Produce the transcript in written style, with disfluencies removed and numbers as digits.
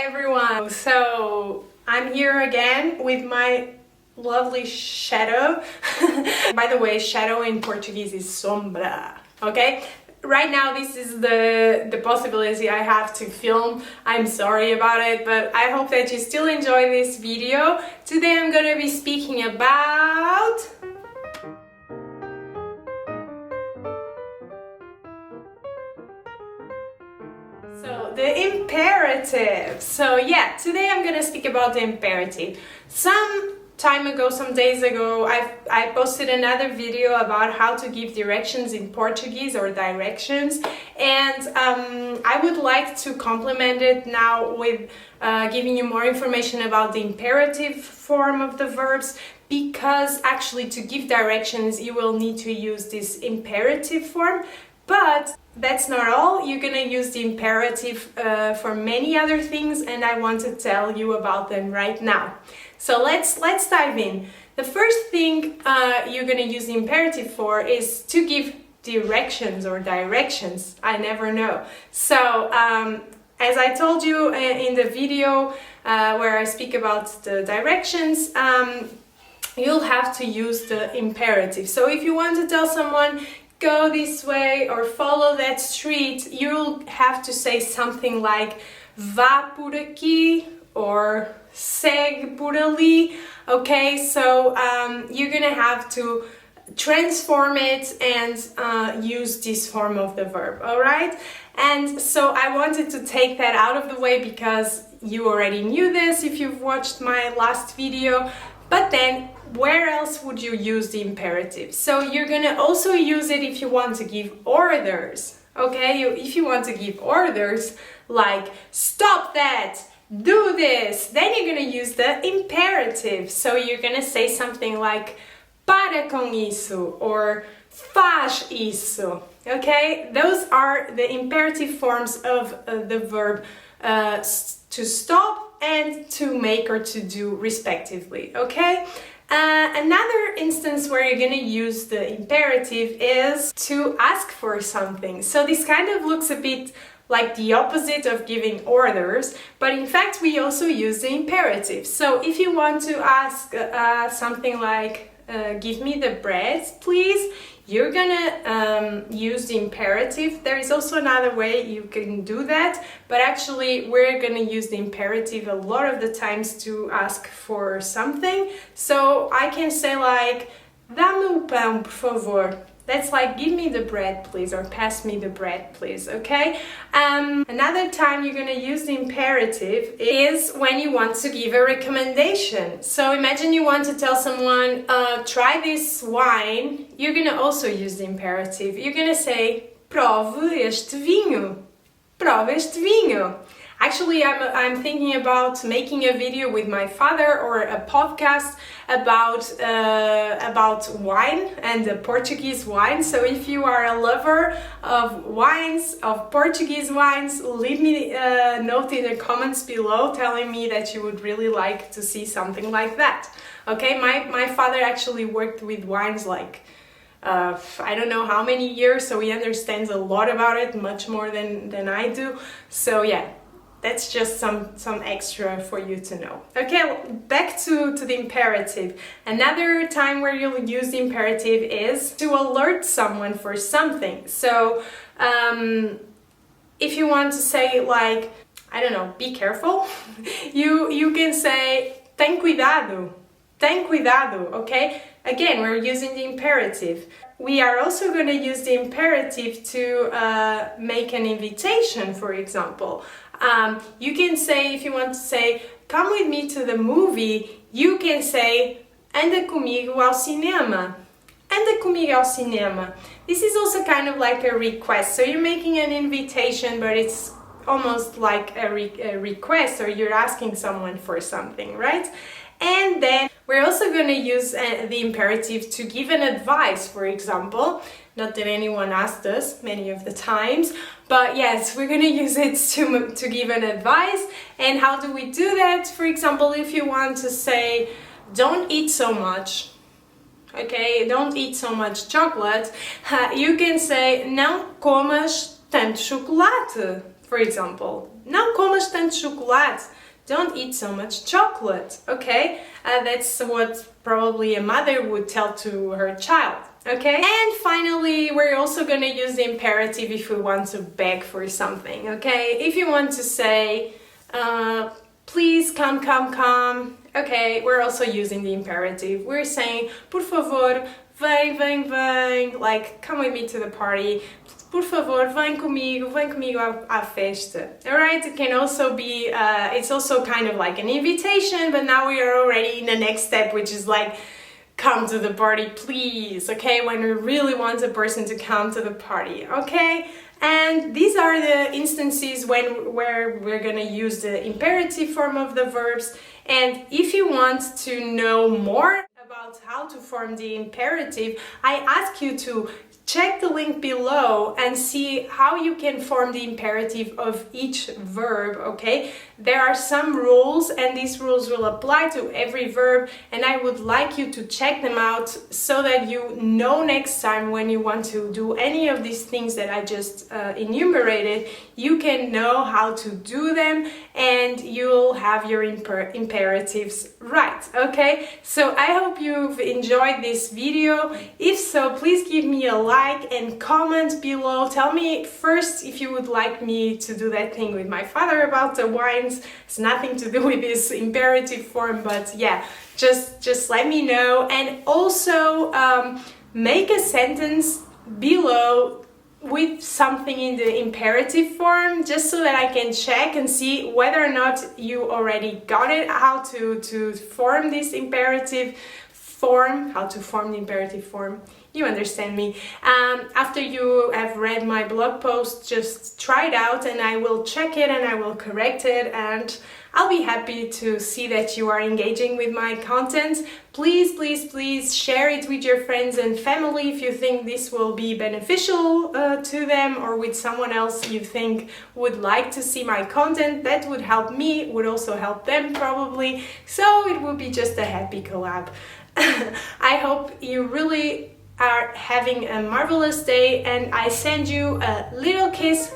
everyone! So I'm here again with my lovely shadow. By the way, shadow in Portuguese is sombra, okay? Right now this is the possibility I have to film. I'm sorry about it, but I hope that you still enjoy this video. Today I'm gonna be speaking about the imperative. So yeah, today I'm gonna speak about the imperative. Some days ago, I posted another video about how to give directions in Portuguese or directions, and I would like to complement it now with giving you more information about the imperative form of the verbs, because actually to give directions you will need to use this imperative form. But that's not all. You're gonna use the imperative for many other things, and I want to tell you about them right now. So let's dive in. The first thing you're gonna use the imperative for is to give directions or directions. I never know. So as I told you in the video where I speak about the directions, you'll have to use the imperative. So if you want to tell someone go this way or follow that street, you'll have to say something like vá por aqui or segue por ali. Okay, so you're gonna have to transform it and use this form of the verb, all right? And so I wanted to take that out of the way because you already knew this if you've watched my last video. But then, where else would you use the imperative? So you're gonna also use it if you want to give orders, okay? If you want to give orders like stop that, do this, then you're gonna use the imperative. So you're gonna say something like para com isso or faz isso, okay? Those are the imperative forms of the verb to stop and to make or to do respectively, okay? Another instance where you're gonna use the imperative is to ask for something. So this kind of looks a bit like the opposite of giving orders, but in fact we also use the imperative. So if you want to ask something like give me the bread please, you're gonna use the imperative. There is also another way you can do that, but actually we're gonna use the imperative a lot of the times to ask for something. So I can say like, dá-me o pão, por favor. That's like, give me the bread please, or pass me the bread please, okay? Another time you're gonna use the imperative is when you want to give a recommendation. So imagine you want to tell someone, try this wine. You're gonna also use the imperative. You're gonna say, prove este vinho. Prove este vinho. Actually, I'm thinking about making a video with my father or a podcast about wine and the Portuguese wine. So if you are a lover of wines, of Portuguese wines, leave me a note in the comments below telling me that you would really like to see something like that. Okay, my father actually worked with wines like I don't know how many years, so he understands a lot about it, much more than I do. So yeah, that's just some extra for you to know. Okay, back to the imperative. Another time where you'll use the imperative is to alert someone for something. So if you want to say like, I don't know, be careful, you can say ten cuidado. Ten cuidado, okay? Again, we're using the imperative. We are also going to use the imperative to make an invitation, for example. You can say, if you want to say, come with me to the movie, you can say, anda comigo ao cinema. Anda comigo ao cinema. This is also kind of like a request. So you're making an invitation, but it's almost like a request, or you're asking someone for something, right? And then we're also going to use the imperative to give an advice, for example. Not that anyone asked us many of the times, but yes, we're going to use it to give an advice. And how do we do that? For example, if you want to say, don't eat so much, okay, don't eat so much chocolate, you can say, não comas tanto chocolate. For example, não comas tanto chocolate. Don't eat so much chocolate, okay? That's what probably a mother would tell to her child, okay? And finally, we're also gonna use the imperative if we want to beg for something, okay? If you want to say, please come, come, come, okay, we're also using the imperative. We're saying, por favor, vem, vem, vem, like, come with me to the party. Por favor, vem comigo à festa. Alright, it can also be, it's also kind of like an invitation, but now we are already in the next step, which is like, come to the party, please, okay? When we really want a person to come to the party, okay? And these are the instances where we're gonna use the imperative form of the verbs. And if you want to know more about how to form the imperative, I ask you to check the link below and see how you can form the imperative of each verb, okay? There are some rules and these rules will apply to every verb, and I would like you to check them out so that you know next time when you want to do any of these things that I just enumerated, you can know how to do them and you'll have your imperatives right, okay? So I hope you've enjoyed this video. If so, please give me a like and comment below. Tell me first if you would like me to do that thing with my father about the wines. It's nothing to do with this imperative form, but yeah, just let me know. And also make a sentence below with something in the imperative form, just so that I can check and see whether or not you already got it, how to form this imperative form, how to form the imperative form. You understand me. After you have read my blog post, just try it out and I will check it and I will correct it, and I'll be happy to see that you are engaging with my content. Please, please, please share it with your friends and family if you think this will be beneficial to them, or with someone else you think would like to see my content. That would help me, would also help them probably. So it would be just a happy collab. I hope you really are having a marvelous day, and I send you a little kiss